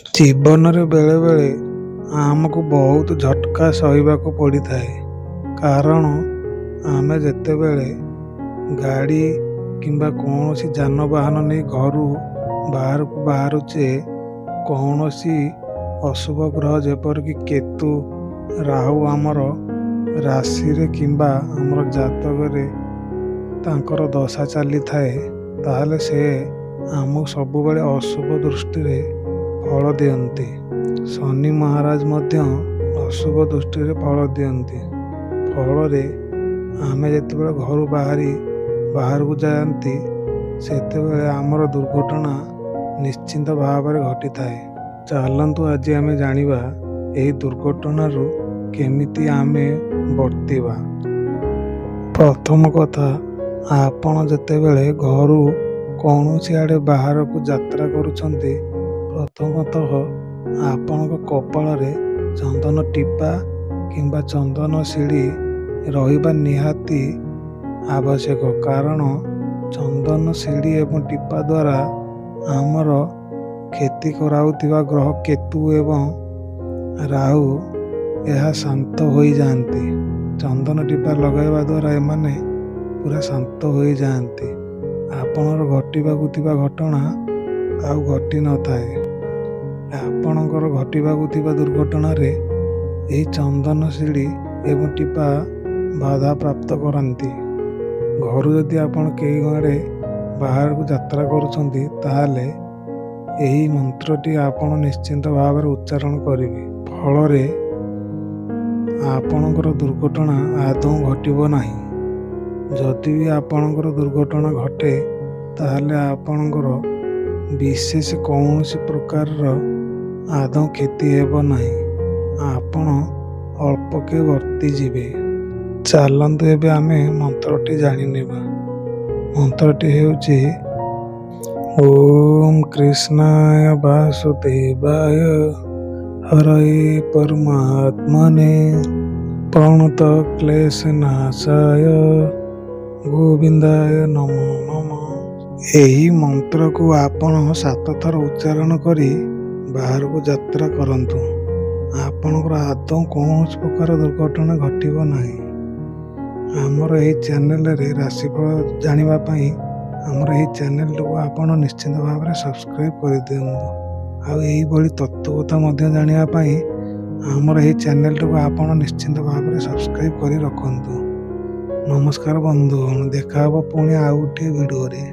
ଜୀବନରେ ବେଳେବେଳେ ଆମକୁ ବହୁତ ଝଟକା ସହିବାକୁ ପଡ଼ିଥାଏ। କାରଣ ଆମେ ଯେତେବେଳେ ଗାଡ଼ି କିମ୍ବା କୌଣସି ଯାନବାହନ ନେଇ ଘରୁ ବାହାରକୁ ବାହାରୁଛେ, କୌଣସି ଅଶୁଭ ଗ୍ରହ ଯେପରିକି କେତୁ, ରାହୁ ଆମର ରାଶିରେ କିମ୍ବା ଆମର ଜାତକରେ ତାଙ୍କର ଦଶା ଚାଲିଥାଏ, ତାହେଲେ ସେ ଆମକୁ ସବୁବେଳେ ଅଶୁଭ ଦୃଷ୍ଟିରେ ଫଳ ଦିଅନ୍ତି। ଶନି ମହାରାଜ ମଧ୍ୟ ଅଶୁଭ ଦୃଷ୍ଟିରେ ଫଳ ଦିଅନ୍ତି। ଫଳରେ ଆମେ ଯେତେବେଳେ ଘରୁ ବାହାରକୁ ଯାଆନ୍ତି, ସେତେବେଳେ ଆମର ଦୁର୍ଘଟଣା ନିଶ୍ଚିନ୍ତ ଭାବରେ ଘଟିଥାଏ। ଚାଲନ୍ତୁ ଆଜି ଆମେ ଜାଣିବା ଏହି ଦୁର୍ଘଟଣାରୁ କେମିତି ଆମେ ବର୍ତ୍ତିବା। ପ୍ରଥମ କଥା, ଆପଣ ଯେତେବେଳେ ଘରୁ କୌଣସି ଆଡ଼େ ବାହାରକୁ ଯାତ୍ରା କରୁଛନ୍ତି, ପ୍ରଥମତଃ ଆପଣଙ୍କ କପାଳରେ ଚନ୍ଦନ ଟିପା କିମ୍ବା ଚନ୍ଦନ ଶିଳି ରହିବା ନିହାତି ଆବଶ୍ୟକ। କାରଣ ଚନ୍ଦନ ଶିଳି ଏବଂ ଟିପା ଦ୍ୱାରା ଆମର କ୍ଷତି କରାଉଥିବା ଗ୍ରହ କେତୁ ଏବଂ ରାହୁ ଏହା ଶାନ୍ତ ହୋଇଯାଆନ୍ତି। ଚନ୍ଦନ ଟିପା ଲଗାଇବା ଦ୍ୱାରା ଏମାନେ ପୁରା ଶାନ୍ତ ହୋଇଯାଆନ୍ତି। ଆପଣଙ୍କର ଘଟିବାକୁ ଥିବା ଘଟଣା ଆଉ ଘଟି ନଥାଏ। ଆପଣଙ୍କର ଘଟିବାକୁ ଥିବା ଦୁର୍ଘଟଣାରେ ଏହି ଚନ୍ଦନ ଶିଳି ଏବଂ ଟିପା ବାଧା ପ୍ରାପ୍ତ କରନ୍ତି। ଘରୁ ଯଦି ଆପଣ କେଉଁ ଆଡ଼େ ବାହାରକୁ ଯାତ୍ରା କରୁଛନ୍ତି, ତାହେଲେ ଏହି ମନ୍ତ୍ରଟି ଆପଣ ନିଶ୍ଚିନ୍ତ ଭାବରେ ଉଚ୍ଚାରଣ କରିବେ। ଫଳରେ ଆପଣଙ୍କର ଦୁର୍ଘଟଣା ଆଦୌ ଘଟିବ ନାହିଁ। ଯଦି ବି ଆପଣଙ୍କର ଦୁର୍ଘଟଣା ଘଟେ, ତାହେଲେ ଆପଣଙ୍କର ବିଶେଷ କୌଣସି ପ୍ରକାରର ଆଦୌ କ୍ଷତି ହେବ ନାହିଁ। ଆପଣ ଅଳ୍ପକେ ବର୍ତ୍ତିଯିବେ। ଚାଲନ୍ତୁ ଏବେ ଆମେ ମନ୍ତ୍ରଟି ଜାଣିନେବା। ମନ୍ତ୍ରଟି ହେଉଛି ଓମ୍ କୃଷ୍ଣାୟ ବାସୁଦେବାୟ ହରୟେ ପରମାତ୍ମନେ ପ୍ରଣତ କ୍ଲେଶନାଶାୟ ଗୋବିନ୍ଦାୟ ନମୋ ନମଃ। ଏହି ମନ୍ତ୍ରକୁ ଆପଣ 7 ଥର ଉଚ୍ଚାରଣ କରି ବାହାରକୁ ଯାତ୍ରା କରନ୍ତୁ। ଆପଣଙ୍କର ଆଦୌ କୌଣସି ପ୍ରକାର ଦୁର୍ଘଟଣା ଘଟିବ ନାହିଁ। ଆମର ଏହି ଚ୍ୟାନେଲରେ ରାଶିଫଳ ଜାଣିବା ପାଇଁ ଆମର ଏହି ଚ୍ୟାନେଲଟିକୁ ଆପଣ ନିଶ୍ଚିନ୍ତ ଭାବରେ ସବସ୍କ୍ରାଇବ୍ କରିଦିଅନ୍ତୁ। ଆଉ ଏହିଭଳି ତତ୍ତ୍ୱକଥା ମଧ୍ୟ ଜାଣିବା ପାଇଁ ଆମର ଏହି ଚ୍ୟାନେଲଟିକୁ ଆପଣ ନିଶ୍ଚିନ୍ତ ଭାବରେ ସବସ୍କ୍ରାଇବ୍ କରି ରଖନ୍ତୁ। ନମସ୍କାର ବନ୍ଧୁଗଣ, ଦେଖା ହେବ ପୁଣି ଆଉ ଗୋଟିଏ ଭିଡ଼ିଓରେ।